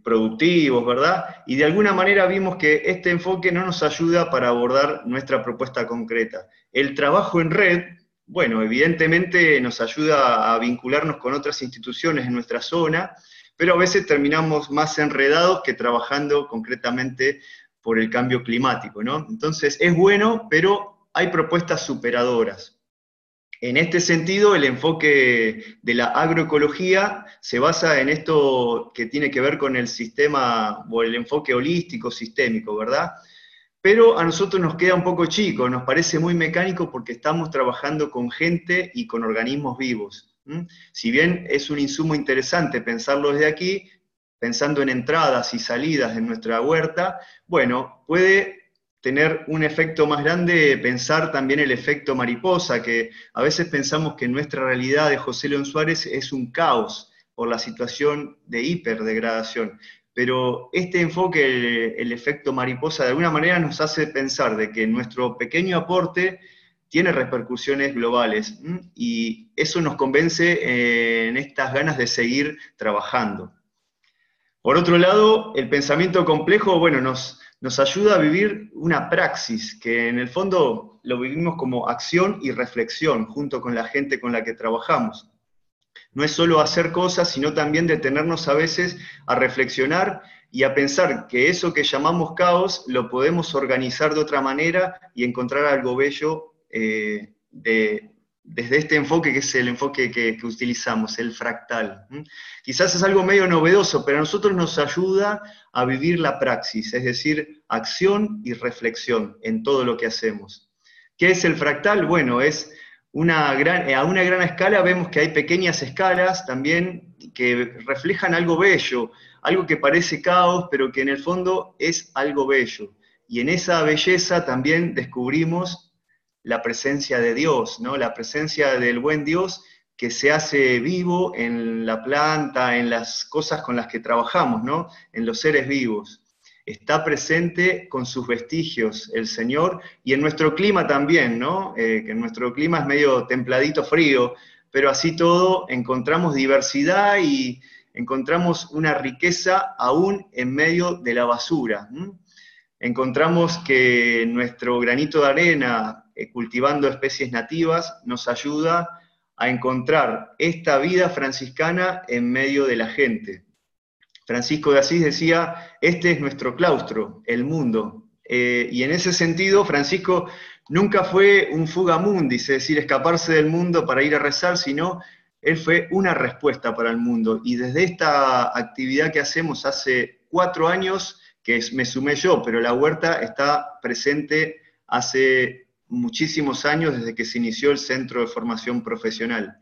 productivos, ¿verdad? Y de alguna manera vimos que este enfoque no nos ayuda para abordar nuestra propuesta concreta. El trabajo en red, bueno, evidentemente nos ayuda a vincularnos con otras instituciones en nuestra zona, pero a veces terminamos más enredados que trabajando concretamente por el cambio climático, ¿no? Entonces es bueno, pero hay propuestas superadoras. En este sentido, el enfoque de la agroecología se basa en esto que tiene que ver con el sistema, o el enfoque holístico, sistémico, ¿verdad? Pero a nosotros nos queda un poco chico, nos parece muy mecánico porque estamos trabajando con gente y con organismos vivos. Si bien es un insumo interesante pensarlo desde aquí, pensando en entradas y salidas en nuestra huerta, bueno, puede tener un efecto más grande pensar también el efecto mariposa, que a veces pensamos que nuestra realidad de José León Suárez es un caos por la situación de hiperdegradación. Pero este enfoque, el efecto mariposa, de alguna manera nos hace pensar de que nuestro pequeño aporte tiene repercusiones globales, y eso nos convence en estas ganas de seguir trabajando. Por otro lado, el pensamiento complejo, bueno, nos ayuda a vivir una praxis, que en el fondo lo vivimos como acción y reflexión, junto con la gente con la que trabajamos. No es solo hacer cosas, sino también detenernos a veces a reflexionar y a pensar que eso que llamamos caos lo podemos organizar de otra manera y encontrar algo bello desde este enfoque, que es el enfoque que utilizamos, el fractal. Quizás es algo medio novedoso, pero a nosotros nos ayuda a vivir la praxis, es decir, acción y reflexión en todo lo que hacemos. ¿Qué es el fractal? Bueno, es a una gran escala vemos que hay pequeñas escalas también que reflejan algo bello, algo que parece caos, pero que en el fondo es algo bello. Y en esa belleza también descubrimos la presencia de Dios, ¿no? La presencia del buen Dios que se hace vivo en la planta, en las cosas con las que trabajamos, ¿no? En los seres vivos. Está presente con sus vestigios el Señor, y en nuestro clima también, ¿no? Que nuestro clima es medio templadito frío, pero así todo encontramos diversidad y encontramos una riqueza aún en medio de la basura. Encontramos que nuestro granito de arena, cultivando especies nativas, nos ayuda a encontrar esta vida franciscana en medio de la gente. Francisco de Asís decía, este es nuestro claustro, el mundo. Y en ese sentido, Francisco nunca fue un fugamundis, es decir, escaparse del mundo para ir a rezar, sino él fue una respuesta para el mundo. Y desde esta actividad que hacemos hace 4 años, que me sumé yo, pero la huerta está presente hace muchísimos años, desde que se inició el Centro de Formación Profesional.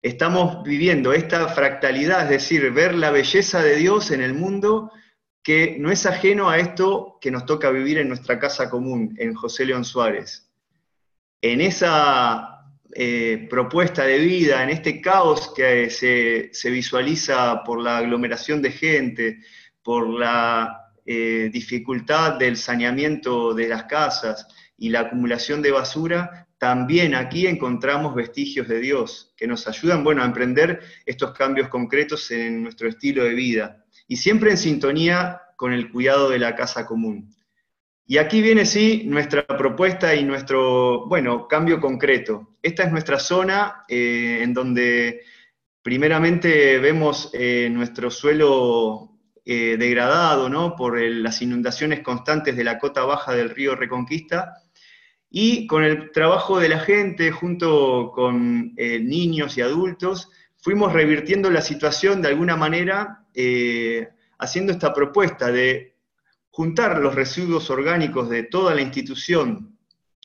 Estamos viviendo esta fractalidad, es decir, ver la belleza de Dios en el mundo, que no es ajeno a esto que nos toca vivir en nuestra casa común, en José León Suárez. En esa propuesta de vida, en este caos que se visualiza por la aglomeración de gente, por la dificultad del saneamiento de las casas y la acumulación de basura, también aquí encontramos vestigios de Dios que nos ayudan, bueno, a emprender estos cambios concretos en nuestro estilo de vida, y siempre en sintonía con el cuidado de la casa común. Y aquí viene, sí, nuestra propuesta y nuestro, bueno, cambio concreto. Esta es nuestra zona en donde primeramente vemos nuestro suelo degradado, ¿no? Por las inundaciones constantes de la cota baja del río Reconquista, y con el trabajo de la gente, junto con niños y adultos, fuimos revirtiendo la situación de alguna manera, haciendo esta propuesta de juntar los residuos orgánicos de toda la institución,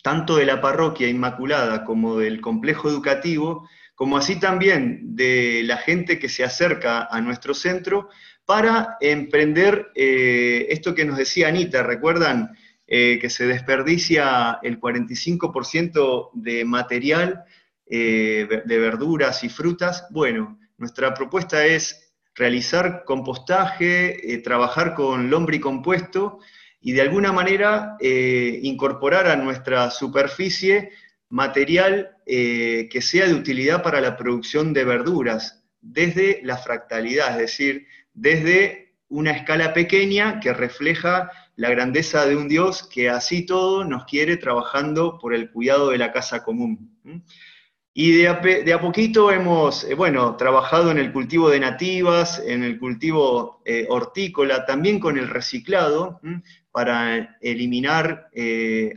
tanto de la parroquia Inmaculada como del complejo educativo, como así también de la gente que se acerca a nuestro centro, para emprender esto que nos decía Anita, ¿recuerdan? Que se desperdicia el 45% de material de verduras y frutas. Bueno, nuestra propuesta es realizar compostaje, trabajar con lombricompuesto y de alguna manera incorporar a nuestra superficie material que sea de utilidad para la producción de verduras, desde la fractalidad, es decir, desde una escala pequeña que refleja la grandeza de un Dios que así todo nos quiere trabajando por el cuidado de la casa común. Y de a poquito hemos, bueno, trabajado en el cultivo de nativas, en el cultivo hortícola, también con el reciclado, para eliminar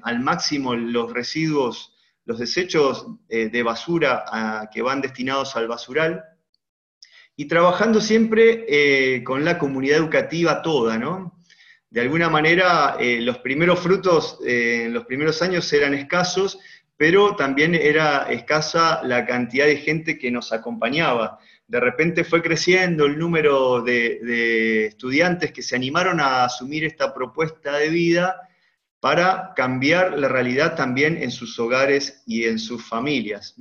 al máximo los residuos, los desechos de basura que van destinados al basural, y trabajando siempre con la comunidad educativa toda, ¿no? De alguna manera, los primeros frutos en los primeros años eran escasos, pero también era escasa la cantidad de gente que nos acompañaba. De repente fue creciendo el número de estudiantes que se animaron a asumir esta propuesta de vida para cambiar la realidad también en sus hogares y en sus familias.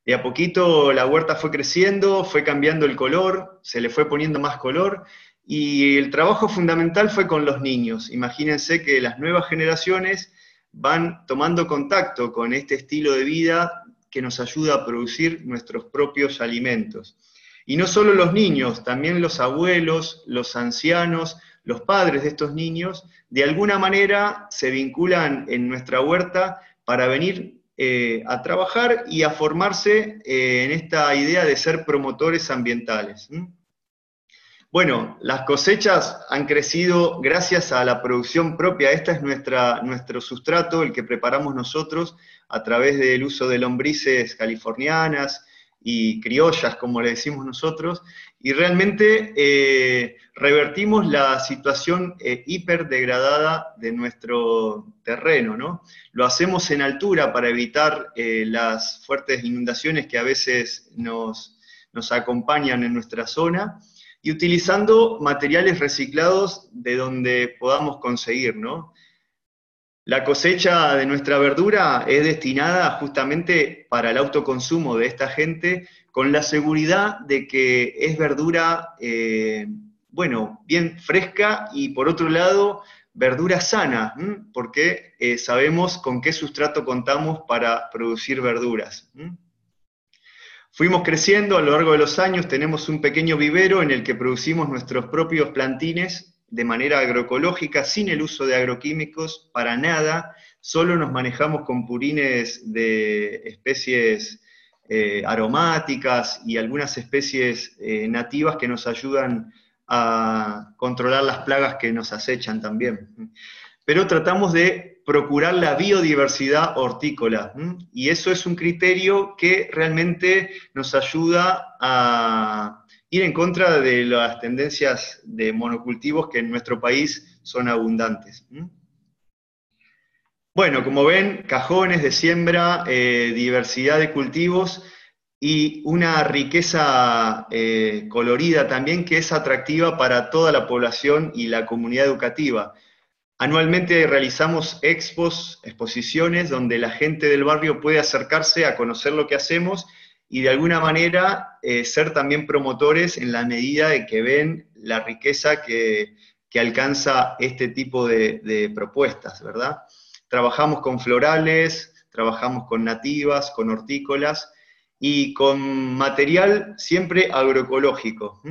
De a poquito la huerta fue creciendo, fue cambiando el color, se le fue poniendo más color, y el trabajo fundamental fue con los niños. Imagínense que las nuevas generaciones van tomando contacto con este estilo de vida que nos ayuda a producir nuestros propios alimentos. Y no solo los niños, también los abuelos, los ancianos, los padres de estos niños, de alguna manera se vinculan en nuestra huerta para venir a trabajar y a formarse en esta idea de ser promotores ambientales. Bueno, las cosechas han crecido gracias a la producción propia. Este es nuestro sustrato, el que preparamos nosotros a través del uso de lombrices californianas, y criollas, como le decimos nosotros, y realmente revertimos la situación hiperdegradada de nuestro terreno, ¿no? Lo hacemos en altura para evitar las fuertes inundaciones que a veces nos acompañan en nuestra zona, y utilizando materiales reciclados de donde podamos conseguir, ¿no? La cosecha de nuestra verdura es destinada justamente para el autoconsumo de esta gente, con la seguridad de que es verdura, bueno, bien fresca, y por otro lado, verdura sana, porque sabemos con qué sustrato contamos para producir verduras. Fuimos creciendo a lo largo de los años, tenemos un pequeño vivero en el que producimos nuestros propios plantines de manera agroecológica, sin el uso de agroquímicos, para nada, solo nos manejamos con purines de especies aromáticas y algunas especies nativas que nos ayudan a controlar las plagas que nos acechan también. Pero tratamos de procurar la biodiversidad hortícola, y eso es un criterio que realmente nos ayuda a ir en contra de las tendencias de monocultivos que en nuestro país son abundantes. Bueno, como ven, cajones de siembra, diversidad de cultivos y una riqueza colorida también que es atractiva para toda la población y la comunidad educativa. Anualmente realizamos exposiciones donde la gente del barrio puede acercarse a conocer lo que hacemos y de alguna manera ser también promotores en la medida de que ven la riqueza que alcanza este tipo de propuestas, ¿verdad? Trabajamos con florales, trabajamos con nativas, con hortícolas y con material siempre agroecológico.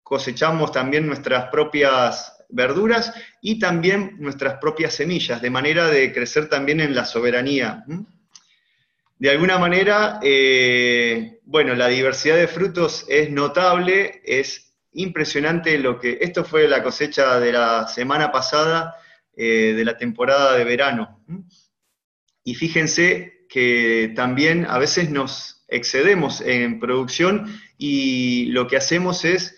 Cosechamos también nuestras propias verduras y también nuestras propias semillas, de manera de crecer también en la soberanía. De alguna manera, bueno, la diversidad de frutos es notable, es impresionante lo que... Esto fue la cosecha de la semana pasada, de la temporada de verano. Y fíjense que también a veces nos excedemos en producción y lo que hacemos es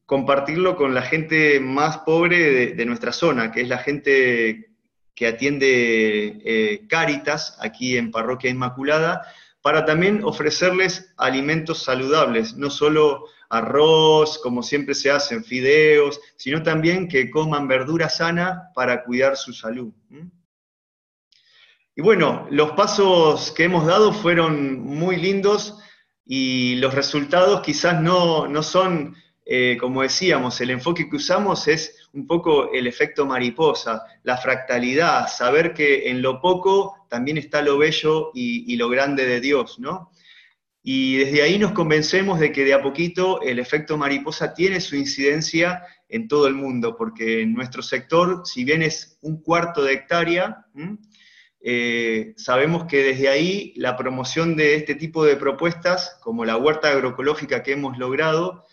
compartirlo con la gente más pobre de nuestra zona, que es la gente que atiende Cáritas, aquí en Parroquia Inmaculada, para también ofrecerles alimentos saludables, no solo arroz, como siempre se hacen, fideos, sino también que coman verdura sana para cuidar su salud. Y bueno, los pasos que hemos dado fueron muy lindos y los resultados quizás no son... como decíamos, el enfoque que usamos es un poco el efecto mariposa, la fractalidad, saber que en lo poco también está lo bello y lo grande de Dios, ¿no? Y desde ahí nos convencemos de que de a poquito el efecto mariposa tiene su incidencia en todo el mundo, porque en nuestro sector, si bien es 1/4 de hectárea, sabemos que desde ahí la promoción de este tipo de propuestas, como la huerta agroecológica que hemos logrado,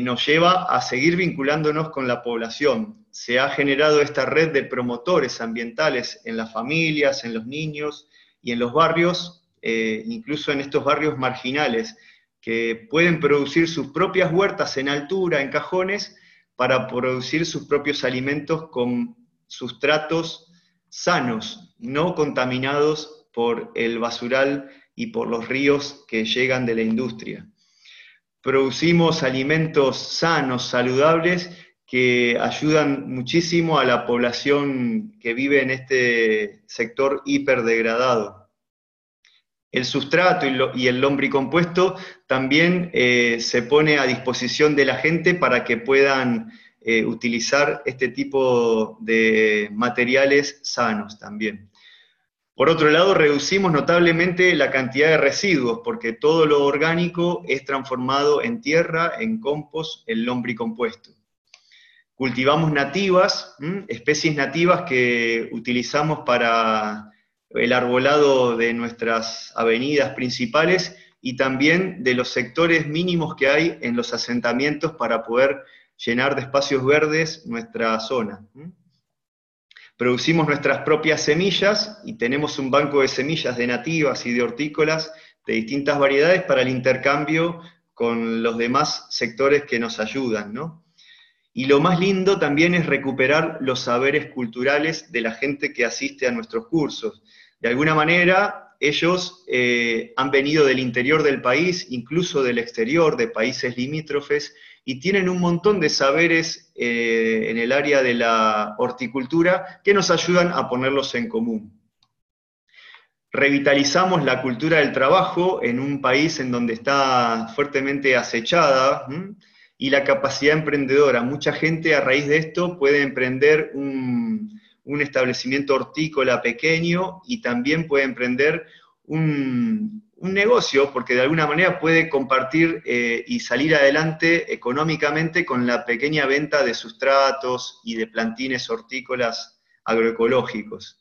nos lleva a seguir vinculándonos con la población. Se ha generado esta red de promotores ambientales en las familias, en los niños y en los barrios, incluso en estos barrios marginales, que pueden producir sus propias huertas en altura, en cajones, para producir sus propios alimentos con sustratos sanos, no contaminados por el basural y por los ríos que llegan de la industria. Producimos alimentos sanos, saludables, que ayudan muchísimo a la población que vive en este sector hiperdegradado. El sustrato y el lombricompuesto también se pone a disposición de la gente para que puedan utilizar este tipo de materiales sanos también. Por otro lado, reducimos notablemente la cantidad de residuos, porque todo lo orgánico es transformado en tierra, en compost, en lombricompuesto. Cultivamos nativas, especies nativas que utilizamos para el arbolado de nuestras avenidas principales y también de los sectores mínimos que hay en los asentamientos para poder llenar de espacios verdes nuestra zona. Producimos nuestras propias semillas y tenemos un banco de semillas de nativas y de hortícolas de distintas variedades para el intercambio con los demás sectores que nos ayudan, ¿no? Y lo más lindo también es recuperar los saberes culturales de la gente que asiste a nuestros cursos. De alguna manera, ellos han venido del interior del país, incluso del exterior, de países limítrofes, y tienen un montón de saberes en el área de la horticultura que nos ayudan a ponerlos en común. Revitalizamos la cultura del trabajo en un país en donde está fuertemente acechada, y la capacidad emprendedora. Mucha gente a raíz de esto puede emprender un establecimiento hortícola pequeño y también puede emprender un negocio, porque de alguna manera puede compartir y salir adelante económicamente con la pequeña venta de sustratos y de plantines hortícolas agroecológicos.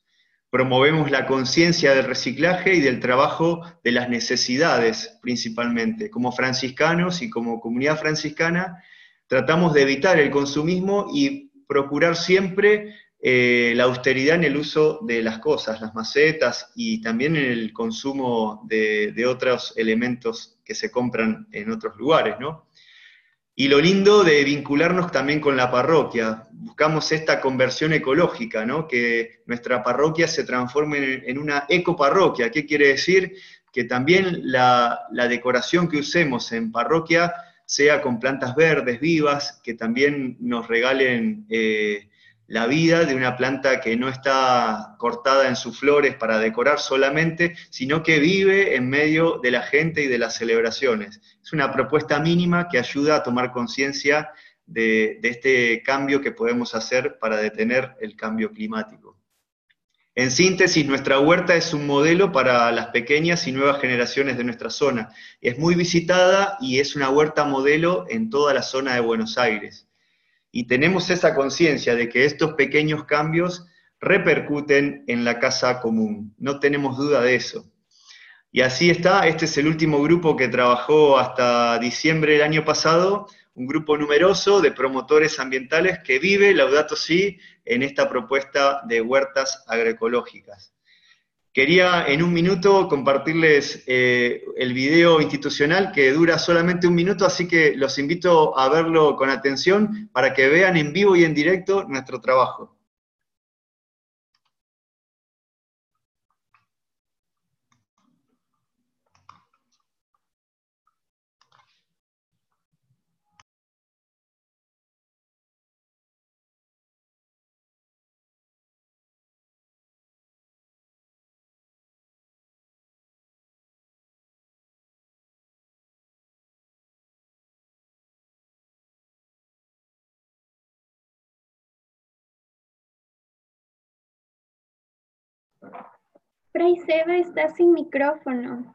Promovemos la conciencia del reciclaje y del trabajo de las necesidades, principalmente. Como franciscanos y como comunidad franciscana, tratamos de evitar el consumismo y procurar siempre la austeridad en el uso de las cosas, las macetas, y también en el consumo de otros elementos que se compran en otros lugares, ¿no? Y lo lindo de vincularnos también con la parroquia, buscamos esta conversión ecológica, ¿no? Que nuestra parroquia se transforme en una ecoparroquia. ¿Qué quiere decir? Que también la decoración que usemos en parroquia sea con plantas verdes, vivas, que también nos regalen la vida de una planta que no está cortada en sus flores para decorar solamente, sino que vive en medio de la gente y de las celebraciones. Es una propuesta mínima que ayuda a tomar conciencia de este cambio que podemos hacer para detener el cambio climático. En síntesis, nuestra huerta es un modelo para las pequeñas y nuevas generaciones de nuestra zona. Es muy visitada y es una huerta modelo en toda la zona de Buenos Aires. Y tenemos esa conciencia de que estos pequeños cambios repercuten en la casa común. No tenemos duda de eso. Y así está, este es el último grupo que trabajó hasta diciembre del año pasado, un grupo numeroso de promotores ambientales que vive, Laudato Si, en esta propuesta de huertas agroecológicas. Quería en un minuto compartirles el video institucional que dura solamente un minuto, así que los invito a verlo con atención para que vean en vivo y en directo nuestro trabajo. Fray Seba está sin micrófono.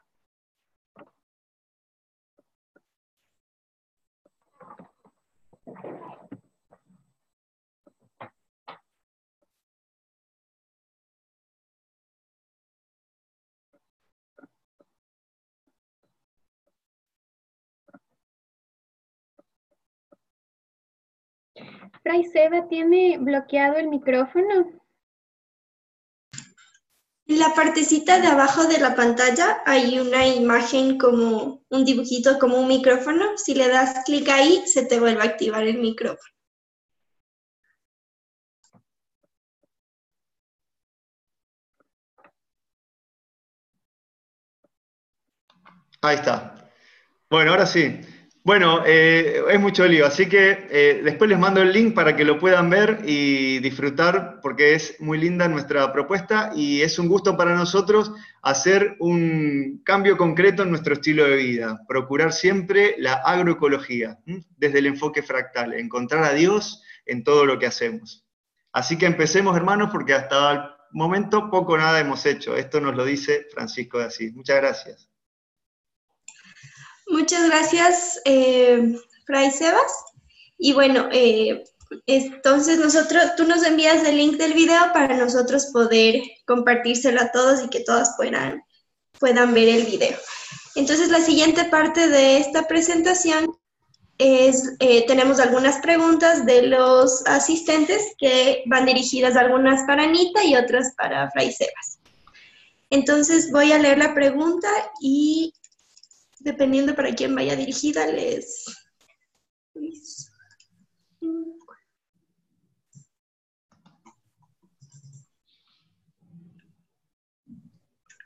Fray Seba tiene bloqueado el micrófono. En la partecita de abajo de la pantalla hay una imagen como un dibujito, como un micrófono. Si le das clic ahí, se te vuelve a activar el micrófono. Ahí está. Bueno, ahora sí. Bueno, es mucho lío, así que después les mando el link para que lo puedan ver y disfrutar, porque es muy linda nuestra propuesta y es un gusto para nosotros hacer un cambio concreto en nuestro estilo de vida, procurar siempre la agroecología, desde el enfoque fractal, encontrar a Dios en todo lo que hacemos. Así que empecemos, hermanos, porque hasta el momento poco o nada hemos hecho. Esto nos lo dice Francisco de Asís. Muchas gracias. Muchas gracias, Fray Sebas. Y bueno, entonces tú nos envías el link del video para nosotros poder compartírselo a todos y que todos puedan ver el video. Entonces la siguiente parte de esta presentación es, tenemos algunas preguntas de los asistentes que van dirigidas algunas para Anita y otras para Fray Sebas. Entonces voy a leer la pregunta y dependiendo para quién vaya dirigida, les...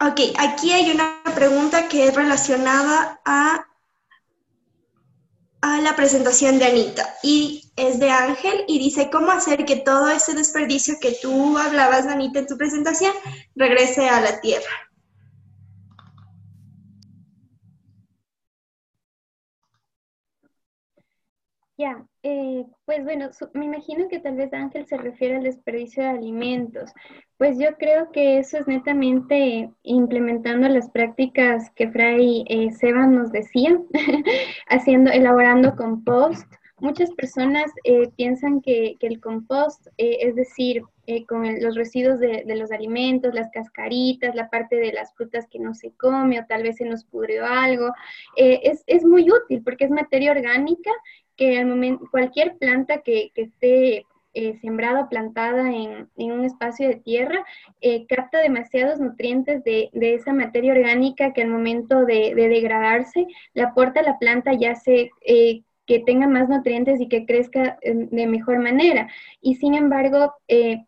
Ok, aquí hay una pregunta que es relacionada a la presentación de Anita, y es de Ángel, y dice, ¿cómo hacer que todo ese desperdicio que tú hablabas, Anita, en tu presentación, regrese a la tierra? Ya, pues bueno, me imagino que tal vez Ángel se refiere al desperdicio de alimentos. Pues yo creo que eso es netamente implementando las prácticas que Fray Seba nos decía, elaborando compost. Muchas personas piensan que el compost, es decir, con los residuos de los alimentos, las cascaritas, la parte de las frutas que no se come o tal vez se nos pudrió algo, es muy útil porque es materia orgánica que al momento, cualquier planta que esté sembrada o plantada en un espacio de tierra, capta demasiados nutrientes de esa materia orgánica que al momento de degradarse le aporta a la planta ya se... que tenga más nutrientes y que crezca de mejor manera. Y sin embargo,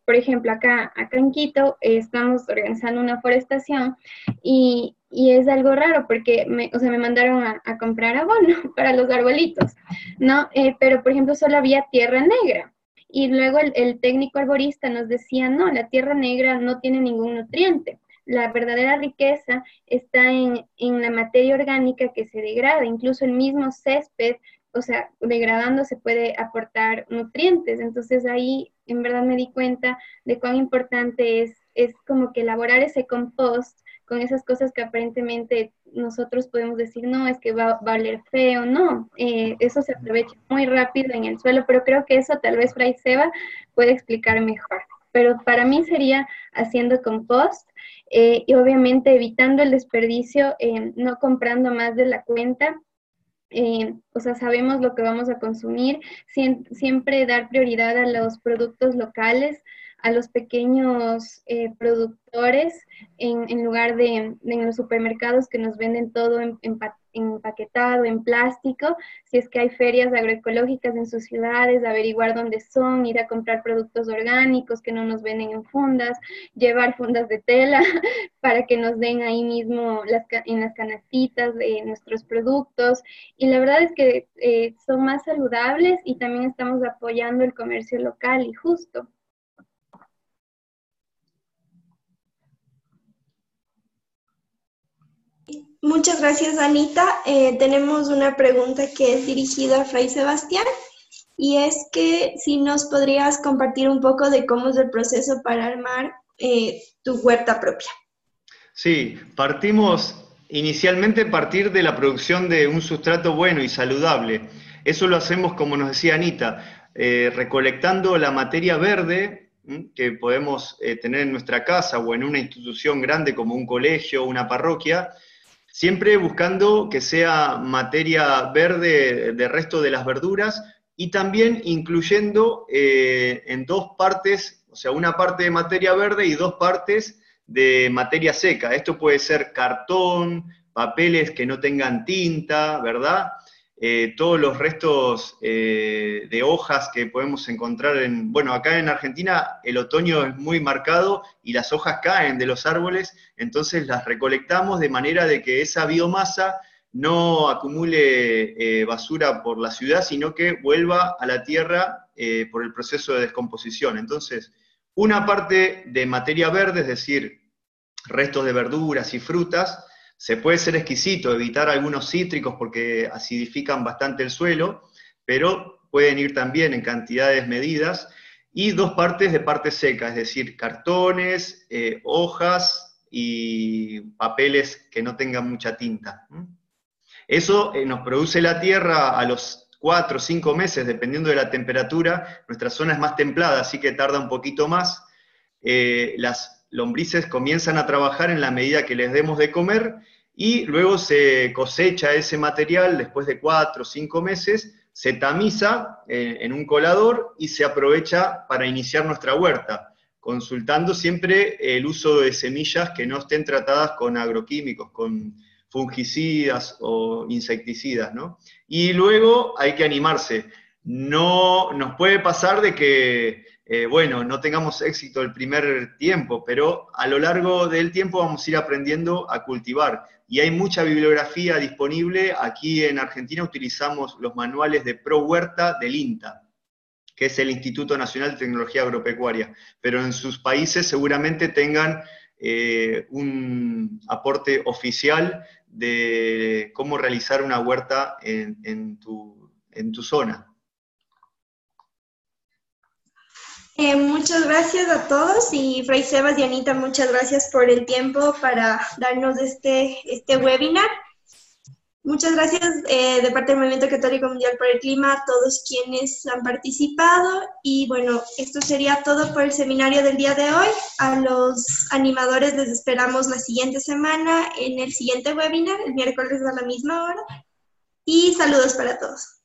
por ejemplo, acá en Quito estamos organizando una forestación y es algo raro porque me mandaron a comprar abono para los arbolitos, ¿no? Pero, por ejemplo, solo había tierra negra. Y luego el técnico arborista nos decía, no, la tierra negra no tiene ningún nutriente. La verdadera riqueza está en la materia orgánica que se degrada. Incluso el mismo césped, o sea, degradando se puede aportar nutrientes. Entonces ahí en verdad me di cuenta de cuán importante es como que elaborar ese compost con esas cosas que aparentemente nosotros podemos decir, no, es que va a valer feo, no, eso se aprovecha muy rápido en el suelo, pero creo que eso tal vez Fray Seba puede explicar mejor. Pero para mí sería haciendo compost y obviamente evitando el desperdicio, no comprando más de la cuenta. O sea, sabemos lo que vamos a consumir, siempre dar prioridad a los productos locales, a los pequeños productores, en lugar de en los supermercados que nos venden todo empaquetado, en plástico. Si es que hay ferias agroecológicas en sus ciudades, averiguar dónde son, ir a comprar productos orgánicos que no nos venden en fundas, llevar fundas de tela para que nos den ahí mismo en las canastitas de nuestros productos. Y la verdad es que son más saludables y también estamos apoyando el comercio local y justo. Muchas gracias, Anita. Tenemos una pregunta que es dirigida a Fray Sebastián, y es que si nos podrías compartir un poco de cómo es el proceso para armar tu huerta propia. Sí, inicialmente partir de la producción de un sustrato bueno y saludable. Eso lo hacemos, como nos decía Anita, recolectando la materia verde que podemos tener en nuestra casa o en una institución grande como un colegio o una parroquia, siempre buscando que sea materia verde de resto de las verduras y también incluyendo en dos partes, o sea, una parte de materia verde y dos partes de materia seca. Esto puede ser cartón, papeles que no tengan tinta, ¿verdad? Todos los restos de hojas que podemos encontrar bueno, acá en Argentina el otoño es muy marcado y las hojas caen de los árboles, entonces las recolectamos de manera de que esa biomasa no acumule basura por la ciudad, sino que vuelva a la tierra por el proceso de descomposición. Entonces, una parte de materia verde, es decir, restos de verduras y frutas. Se puede ser exquisito, evitar algunos cítricos porque acidifican bastante el suelo, pero pueden ir también en cantidades medidas. Y dos partes de parte seca, es decir, cartones, hojas y papeles que no tengan mucha tinta. Eso nos produce la tierra a los 4 o 5 meses, dependiendo de la temperatura. Nuestra zona es más templada, así que tarda un poquito más. Las lombrices comienzan a trabajar en la medida que les demos de comer y luego se cosecha ese material después de 4 o 5 meses, se tamiza en un colador y se aprovecha para iniciar nuestra huerta, consultando siempre el uso de semillas que no estén tratadas con agroquímicos, con fungicidas o insecticidas, ¿no? Y luego hay que animarse. No nos puede pasar de que, bueno, no tengamos éxito el primer tiempo, pero a lo largo del tiempo vamos a ir aprendiendo a cultivar. Y hay mucha bibliografía disponible. Aquí en Argentina utilizamos los manuales de Pro Huerta del INTA, que es el Instituto Nacional de Tecnología Agropecuaria, pero en sus países seguramente tengan un aporte oficial de cómo realizar una huerta en tu zona. Muchas gracias a todos, y Fray Sebas y Anita, muchas gracias por el tiempo para darnos este webinar. Muchas gracias de parte del Movimiento Católico Mundial por el Clima a todos quienes han participado, y bueno, esto sería todo por el seminario del día de hoy. A los animadores les esperamos la siguiente semana en el siguiente webinar, el miércoles a la misma hora, y saludos para todos.